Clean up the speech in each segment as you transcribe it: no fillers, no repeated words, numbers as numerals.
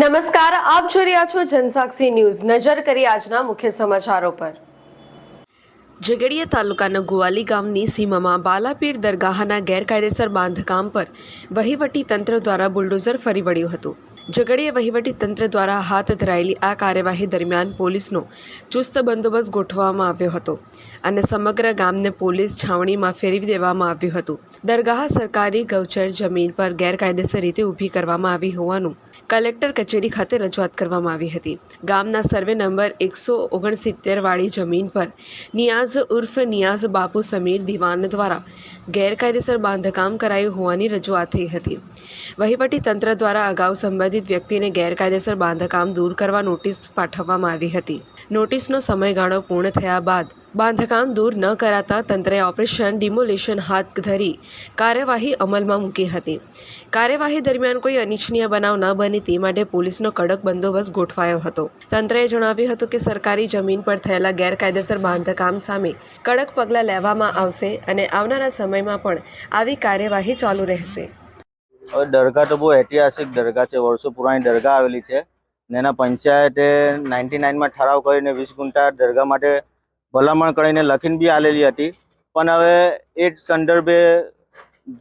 નમસ્કાર, આપ જોઈ રહ્યા છો જનસાક્ષી ન્યૂઝ। નજર કરી આજના મુખ્ય સમાચારો પર। ઝઘડિયા તાલુકાના ગોવાલી ગામની સીમામાં બાલાપીર દરગાહના ગેરકાયદેસર બાંધકામ પર વહીવટી તંત્ર દ્વારા બુલડોઝર ફરી વળ્યું હતું। ઝઘડિયા વહીવટી તંત્ર દ્વારા હાથ ધરાયેલી આ કાર્યવાહી દરમિયાન પોલીસનો ચુસ્ત બંદોબસ્ત ગોઠવવામાં આવ્યો હતો અને સમગ્ર ગામને પોલીસ છાવણીમાં ફેરવી દેવામાં આવ્યું હતું। દરગાહ સરકારી ગૌચર જમીન પર ગેરકાયદેસર રીતે ઊભી કરવામાં આવી હોવાનું કલેક્ટર કચેરી ખાતે રજૂઆત કરવામાં આવી હતી। ગામના સર્વે નંબર 169 વાળી જમીન પર નિયાઝ ઉર્ફ નિયાઝ બાપુ સમીર દિવાન દ્વારા ગેરકાયદેસર બાંધકામ કરાયું હોવાની રજૂઆત થઈ હતી। વહીવટી તંત્ર દ્વારા અગાઉ સંબંધિત વ્યક્તિને ગેરકાયદેસર બાંધકામ દૂર કરવા નોટિસ પાઠવવામાં આવી હતી। નોટિસનો સમયગાળો પૂર્ણ થયા બાદ બાંધકામ દૂર ન કરાતા તંત્રએ ઓપરેશન ડિમોલિશન હાથ ધરી કાર્યવાહી અમલમાં મૂકી હતી। કાર્યવાહી દરમિયાન કોઈ અનિચ્છનીય બનાવ ન બને તે માટે પોલીસનો કડક બંદોબસ્ત ગોઠવાયો હતો। તંત્રએ જણાવ્યું હતું કે સરકારી જમીન પર થયેલા ગેરકાયદેસર બાંધકામ સામે કડક પગલાં લેવામાં આવશે અને આવનારા સમયમાં પણ આવી કાર્યવાહી ચાલુ રહેશે। હવે દરગાહ તો બહુ ઐતિહાસિક દરગાહ છે, વર્ષો પુરાણી દરગાહ આવેલી છે ને એના પંચાયતે 99માં ઠરાવ કરીને 20 ગુંઠા દરગાહ માટે ભલામણ કરીને લખીને બી આલેલી હતી, પણ હવે એ સંદર્ભે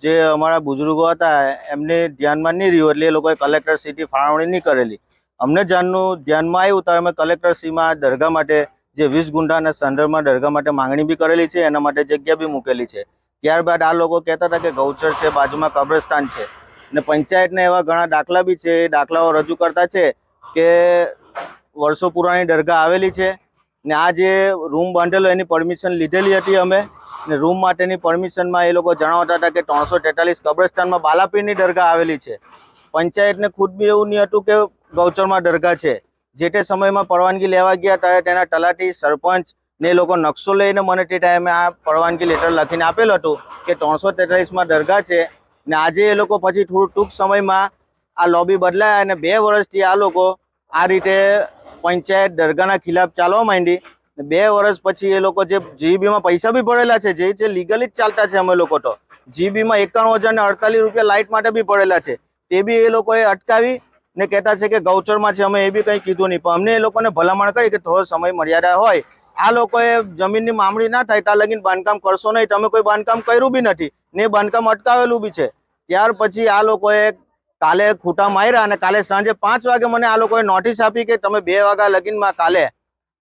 જે અમારા બુઝુર્ગો હતા એમને ધ્યાનમાં નહીં રહ્યું એટલે એ લોકોએ કલેક્ટરશ્રીથી ફાળવણી નહીં કરેલી। અમને ધ્યાનમાં આવ્યું તો અમે કલેક્ટરશ્રીમાં દરગાહ માટે જે 20 ગુંઠાના સંદર્ભમાં દરગાહ માટે માંગણી બી કરેલી છે, એના માટે જગ્યા બી મૂકેલી છે। ત્યારબાદ આ લોકો કહેતા હતા કે ગૌચર છે, બાજુમાં કબ્રસ્તાન છે ને પંચાયતને એવા ઘણા દાખલા બી છે, એ દાખલાઓ રજૂ કરતા છે કે વર્ષો પુરાણી દરગાહ આવેલી છે ને આ જે રૂમ બાંધેલો એની પરમિશન લીધેલી હતી અમે ને રૂમ માટેની પરમિશનમાં એ લોકો જણાવતા હતા કે 343 કબ્રસ્તાનમાં બાલાપીરની દરગાહ આવેલી છે। પંચાયતને ખુદ બી એવું નહીં હતું કે ગૌચરમાં દરગાહ છે। જે તે સમયમાં પરવાનગી લેવા ગયા ત્યારે તેના તલાટી સરપંચ ને એ લોકો નકશો લઈને મને તે ટાઈમે આ પરવાનગી લેટર લખીને આપેલું હતું કે 343માં દરગાહ છે ને આજે એ લોકો પછી થોડું ટૂંક સમયમાં આ લોબી બદલાયા અને 2 વર્ષથી આ લોકો આ રીતે પંચાયત દરગાહના ખિલાફ ચાલવા માંડી। 2 વર્ષ પછી એ લોકો જે જીબીમાં પૈસા બી ભરેલા છે, જે લીગલી જ ચાલતા છે, અમે લોકો તો જીબીમાં 51,048 રૂપિયા લાઇટ માટે બી ભરેલા છે, તે બી એ લોકોએ અટકાવી ને કહેતા છે કે ગૌચરમાં છે। અમે એ બી કંઈ કીધું નહીં, પણ અમને એ લોકોને ભલામણ કરી કે થોડો સમય મર્યાદા હોય, આ લોકોએ જમીનની મામણી ના થાય ત્યાં લગીને બાંધકામ કરશો નહીં। તમે કોઈ બાંધકામ કર્યું બી નથી ને બાંધકામ અટકાવેલું બી છે। ત્યાર પછી આ લોકોએ કાલે ખૂટા માર્યા અને કાલે સાંજે 5 વાગે મને આ લોકોએ નોટિસ આપી કે તમે 2 વાગ્યા લગીનમાં કાલે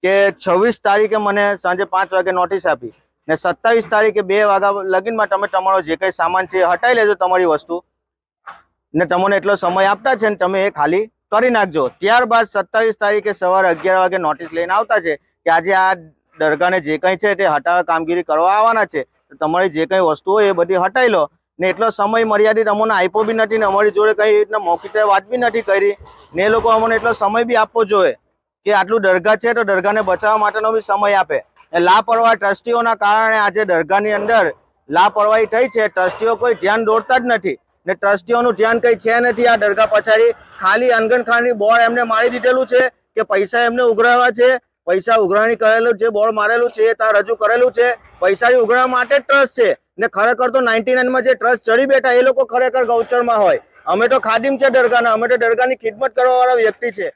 કે 26 તારીખે મને સાંજે 5 વાગે નોટિસ આપી ને 27 તારીખે 2 વાગ્યા લગીનમાં તમે તમારો જે કંઈ સામાન છે એ હટાવી લેજો, તમારી વસ્તુ ને તમને એટલો સમય આપતા છે ને તમે એ ખાલી કરી નાખજો। ત્યારબાદ 27 તારીખે સવારે 11 વાગે નોટિસ લઈને આવતા છે કે આજે આ દરગાહને જે કંઈ છે તે હટાવવા કામગીરી કરવા આવવાના છે, તો તમારી જે કંઈ વસ્તુ હોય એ બધી હટાવી લો ને એટલો સમય મર્યાદિત અમને આપ્યો બી નથી ને અમારી જોડે કંઈ રીતના મૌખિક વાત બી નથી કરી ને એ લોકો અમને એટલો સમય બી આપવો જોઈએ કે આટલું દરગાહ છે તો દરગાહને બચાવવા માટેનો બી સમય આપે। લાપરવાહ ટ્રસ્ટીઓના કારણે આજે દરગાહની અંદર લાપરવાહી થઈ છે। ટ્રસ્ટીઓ કોઈ ધ્યાન દોરતા જ નથી ને ટ્રસ્ટીઓનું ધ્યાન કંઈ છે નથી। આ દરગાહ પછાડી ખાલી અનગનખાની બોર્ડ એમને મારી દીધેલું છે કે પૈસા એમને ઉઘરાવવા છે, પૈસા ઉઘરાણી કરેલું જે બોર્ડ મારેલું છે એ ત્યાં રજૂ કરેલું છે, પૈસાની ઉઘરાવવા માટે જ ટ્રસ્ટ છે ને ખરેખર તો 99માં જે ટ્રસ્ટ ચડી બેઠા એ લોકો ખરેખર ગૌચરમાં હોય। અમે તો ખાદિમ છે દરગાહના, અમે તો દરગાહની ખિદમત કરવા વાળા વ્યક્તિ છે।